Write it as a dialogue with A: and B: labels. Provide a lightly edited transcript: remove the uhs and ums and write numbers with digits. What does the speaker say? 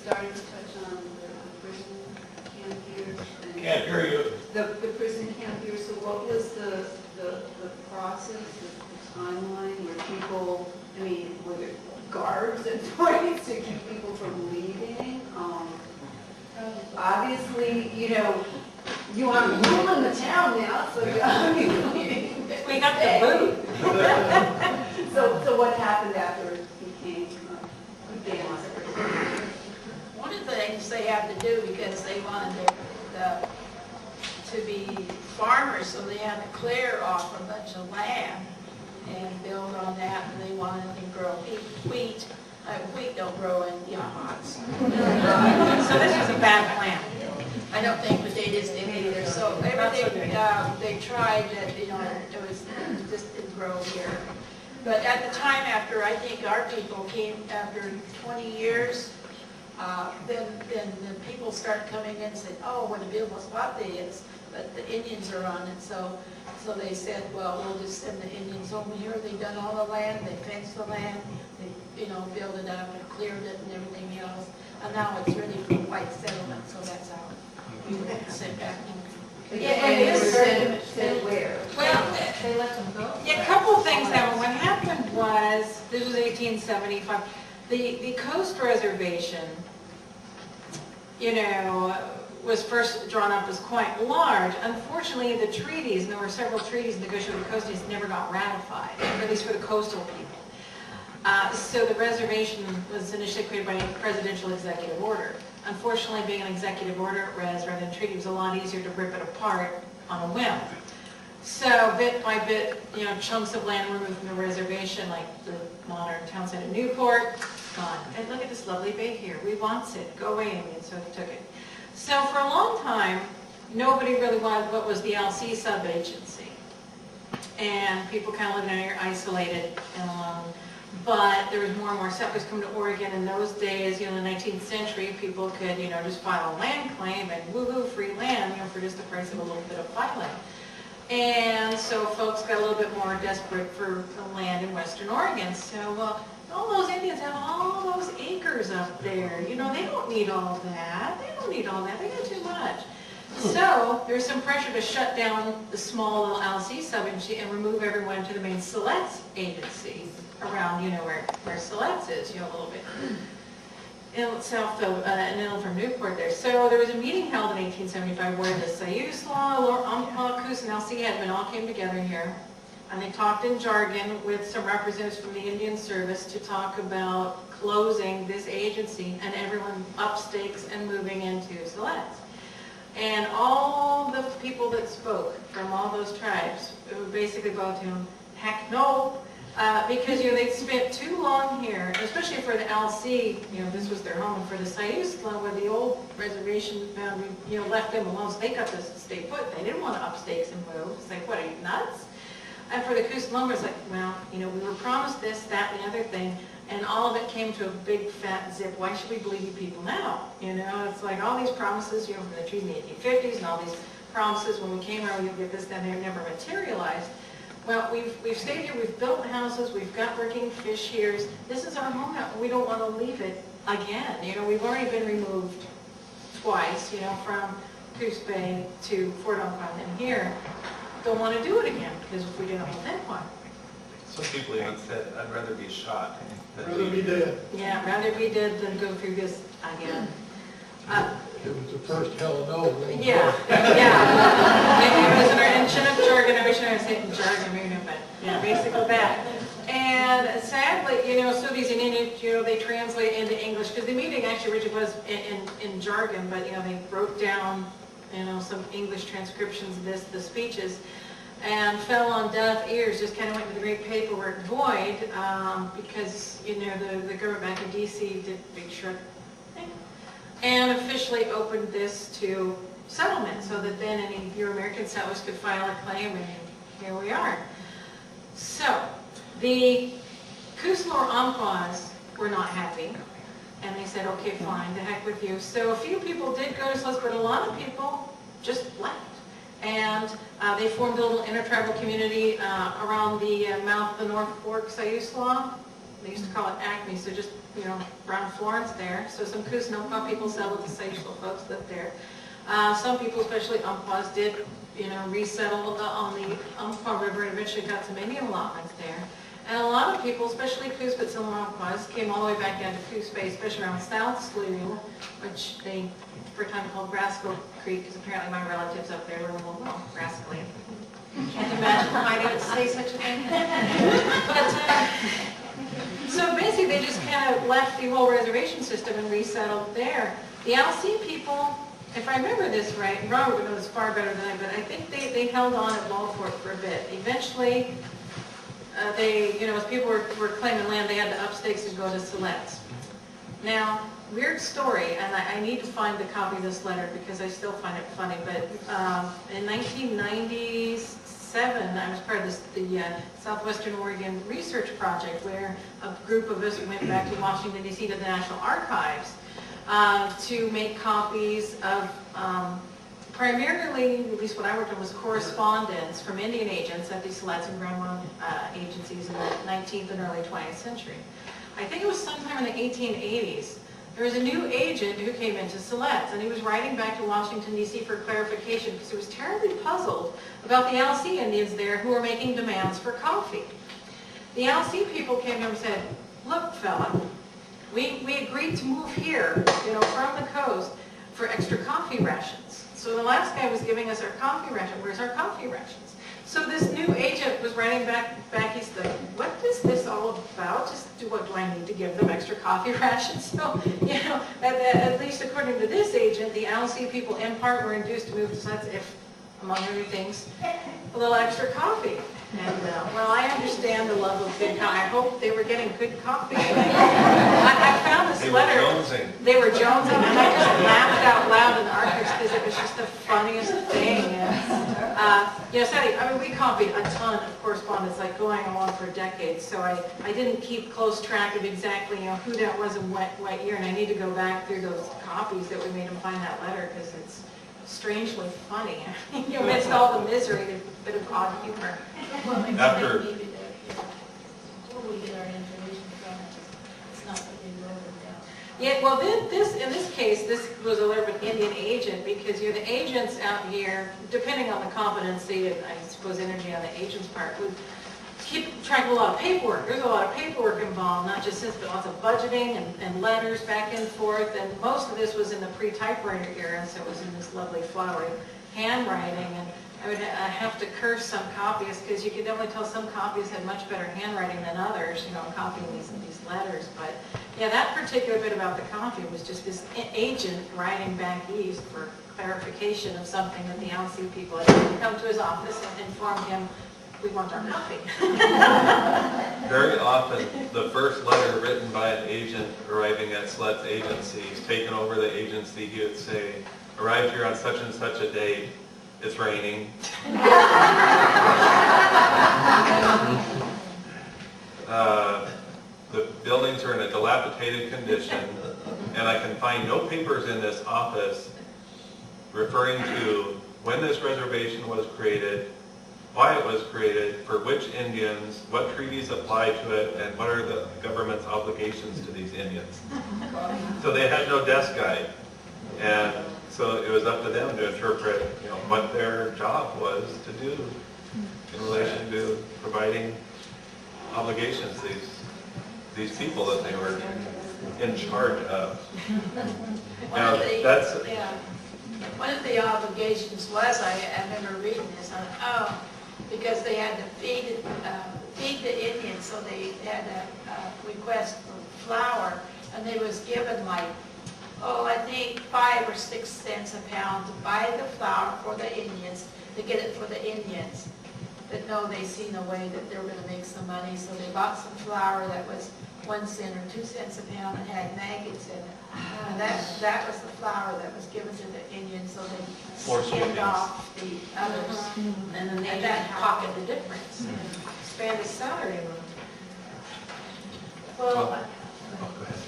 A: started to touch on the prison camp here.
B: Can't hear you.
A: The prison camp here, so what was the process, the timeline where people, I mean, were there guards at points to keep people from leaving? Obviously, you know, you are ruling the town now, so
C: we got the boot.
A: So what happened after it became
C: One of the things they had to do, because they wanted to be farmers, so they had to clear off a bunch of land and build on that, and they wanted to grow wheat. Wheat don't grow in yachts.
D: So this was a bad plan.
C: I don't think potatoes did either. So everything they tried, you know, it just didn't grow here. But at the time, after I think our people came after 20 years, then the people start coming in and said, "Oh, what a beautiful spot it is," but the Indians are on it. So they said, "Well, we'll just send the Indians over here. They've done all the land. They fenced the land. They, you know, built it up and cleared it and everything else. And now it's ready for white settlement. So that's how we were sent back."
A: Yeah, and it was sent where?
C: Well,
A: They let them go?
D: Yeah, a couple of things happened. What happened was, this was 1875, the Coast Reservation, you know, was first drawn up as quite large. Unfortunately, the treaties, and there were several treaties negotiated with the coasties, never got ratified, at least for the coastal people. So the reservation was initially created by a presidential executive order. Unfortunately, being an executive order rather than treaty, it was a lot easier to rip it apart on a whim. So bit by bit, you know, chunks of land were moved from the reservation, like the modern town site of Newport, gone. And look at this lovely bay here. We want it. Go away, and so they took it. So for a long time, nobody really wanted what was the LC sub-agency. And people kind of lived in here isolated and alone. But there was more and more settlers coming to Oregon. In those days, you know, in the 19th century, people could, you know, just file a land claim and woohoo, free land, you know, for just the price of a little bit of filing. And so folks got a little bit more desperate for land in Western Oregon. So, all those Indians have all those acres up there. You know, they don't need all that. They don't need all that. They got too much. So there's some pressure to shut down the small little LC sub-agency and remove everyone to the main Siletz agency around, you know, where Siletz is, you know, a little bit south of, and then from Newport there. So there was a meeting held in 1875 where the Siuslaw, Umpqua, Coos, and LC headmen all came together here. And they talked in jargon with some representatives from the Indian Service to talk about closing this agency and everyone up stakes and moving into Siletz. And all the people that spoke from all those tribes would basically go to them, heck no, because, you know, they'd spent too long here, especially for the LC, you know, this was their home, and for the Siuslaw, where the old reservation boundary, you know, left them alone, so they got to stay put. They didn't want to up stakes and move. It's like, what, are you nuts? And for the Coos lumber, it's like, well, you know, we were promised this, that, and the other thing, and all of it came to a big fat zip. Why should we believe you people now? You know, it's like all these promises, you know, from the trees in the 1850s, and all these promises when we came here, we'll get this, that, and they never materialized. Well, we've stayed here, we've built houses, we've got working fish shears. This is our home now, we don't want to leave it again. You know, we've already been removed twice, you know, from Coos Bay to Fort Umpqua and here. Don't want to do it again, because if we do it, we'll then what?
E: Some people even said, I'd rather be shot than
B: Rather be dead.
D: Yeah, rather be dead than go through this again.
B: It was the first hell no.
D: Yeah, yeah. It was an ancient of jargon. I wish I had said jargon, but yeah, basically that. And sadly, you know, so these Indians, you know, they translate into English, because the meeting actually originally was in jargon, but, you know, they wrote down, you know, some English transcriptions of the speeches, and fell on deaf ears, just kind of went to the great paperwork void, because, you know, the government back in D.C. did a big short thing, and officially opened this to settlement, so that then any Euro-American settlers could file a claim, and here we are. So, the Siuslaw Umpquas were not happy, and they said, okay, fine, the heck with you. So a few people did go to Siletz, but a lot of people just left. And they formed a little intertribal community around the mouth of the North Fork Siuslaw. They used to call it Acme, so just, around Florence there. So some Coos and Umpqua people settled, the Siuslaw folks lived there. Some people, especially Umpquas, did, resettle on the Umpqua River and eventually got some Indian allotments there. And a lot of people, especially Coos, but some Umpquas, came all the way back down to Coos Bay, especially around South Slough, which they, for a time, called Rascal Creek, because apparently my relatives up there were a little, well, rascally. Can't imagine why they would say such a thing. But, so basically they just kind of left the whole reservation system and resettled there. The LC people, if I remember this right, and Robert would know this far better than I, but I think they held on at Longford for a bit. Eventually, as people were claiming land, they had to up stakes and go to Siletz. Now, weird story, and I need to find the copy of this letter because I still find it funny, but in 1997, I was part of the Southwestern Oregon Research Project, where a group of us went back to Washington, D.C. to the National Archives to make copies of primarily, at least what I worked on, was correspondence from Indian agents at the Siletz and Grand Ronde agencies in the 19th and early 20th century. I think it was sometime in the 1880s. There was a new agent who came into Siletz, and he was writing back to Washington, D.C. for clarification because he was terribly puzzled about the LC Indians there who were making demands for coffee. The LC people came to him and said, look, fella, we agreed to move here, from the coast for extra coffee rations. So the last guy was giving us our coffee ration. Where's our coffee rations? So this new agent was writing back, he's like, what is this all about? What do I need to give them extra coffee rations? So, at least according to this agent, the LC people in part were induced to move to Siletz if, among other things, a little extra coffee. And, well, I understand the love of good coffee. I hope they were getting good coffee. I found this letter. They were jonesing. And I just laughed out loud in the archives because it was just the funniest thing. And, Sally, I mean, we copied a ton of correspondence, like going along for decades. So I didn't keep close track of exactly, who that was and what year. And I need to go back through those copies that we made and find that letter because it's strangely funny. Amidst all the misery, there's a bit of odd humor.
C: Well,
E: After-
C: where we get our information from, it's not that we wrote it down.
D: Yeah, well, in this case, this was a little bit Indian agent because the agents out here, depending on the competency and I suppose energy on the agent's part, would keep track of a lot of paperwork. There's a lot of paperwork involved, not just this, but lots of budgeting and letters back and forth. And most of this was in the pre-typewriter era, so it was in this lovely flowery handwriting. And I would have to curse some copyists because you could definitely tell some copyists had much better handwriting than others, copying these letters. But yeah, that particular bit about the coffee was just this agent writing back east for clarification of something that the LC people had come to his office and informed him, we want our coffee.
E: Very often, the first letter written by an agent arriving at Siletz agency, taking over the agency, he would say, arrived here on such and such a date, it's raining. The buildings are in a dilapidated condition, and I can find no papers in this office referring to when this reservation was created, why it was created, for which Indians, what treaties apply to it, and what are the government's obligations to these Indians. So they had no desk guide, and so it was up to them to interpret, what their job was to do in relation to providing obligations to these people that they were in charge of. Now, that's
C: One of the obligations was, I remember reading this, because they had to feed the Indians, so they had a request for flour, and they was given I think 5 or 6 cents a pound to buy the flour for the Indians, to get it for the Indians. But no, they seen a way that they were going to make some money, so they bought some flour that was 1 cent or 2 cents a pound and had maggots in it. And that was the flour that was given to the Indians, so they skimmed off the others.
D: And then they had to pocket the difference. Expand his salary.
C: Well,
E: oh, go ahead.